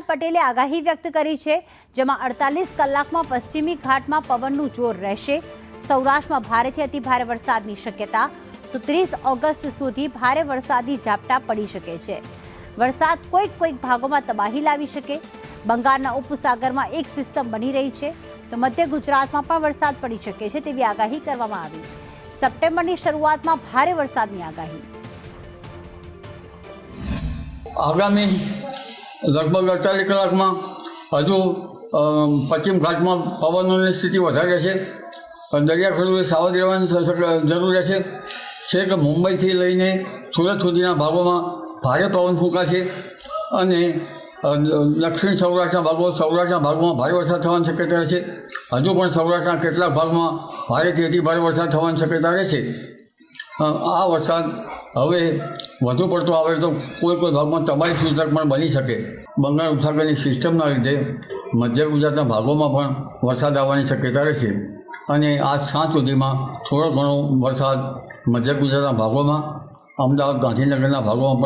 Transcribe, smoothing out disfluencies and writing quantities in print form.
પટેલે આગાહી વ્યક્ત કરી છે, જેમાં 48 કલાકમાં પશ્ચિમી ઘાટમાં પવનનું જોર રહેશે। સૌરાષ્ટ્રમાં ભારેથી અતિભારે વરસાદની શક્યતા, તો 30 ઓગસ્ટ સુધી ભારે વરસાદી ઝાપટા પડી શકે છે। વરસાદ કોઈક ભાગોમાં તબાહી લાવી શકે। બંગાળના ઉપસાગરમાં એક સિસ્ટમ બની રહી છે, તો મધ્ય ગુજરાતમાં પણ વરસાદ પડી શકે છે તેવી આગાહી કરવામાં આવી। સપ્ટેમ્બરની શરૂઆતમાં ભારે વરસાદની આગાહી। આગામી લગભગ 48 કલાકમાં હજુ પશ્ચિમ ઘાટમાં પવનોની સ્થિતિ વધારે રહેશે। દરિયાખેડૂએ સાવધ રહેવાની જરૂર રહેશે। છેક મુંબઈથી લઈને સુરત સુધીના ભાગોમાં ભારે પવન ફૂંકાશે અને દક્ષિણ સૌરાષ્ટ્રના ભાગોમાં ભારે વરસાદ થવાની શક્યતા રહેશે। હજુ પણ સૌરાષ્ટ્રના કેટલાક ભાગમાં ભારેથી અતિભારે વરસાદ થવાની શક્યતા રહેશે। આ વરસાદ હવે વધુ પડતો આવે તો કોઈ ભાગમાં તબાહી સૂચક પણ બની શકે। બંગાળ ઉપસાગરની સિસ્ટમના લીધે મધ્ય ગુજરાતના ભાગોમાં પણ વરસાદ આવવાની શક્યતા રહેશે અને આજ સાંજ સુધીમાં થોડો ઘણો વરસાદ મધ્ય ગુજરાતના ભાગોમાં, અમદાવાદ ગાંધીનગરના ભાગોમાં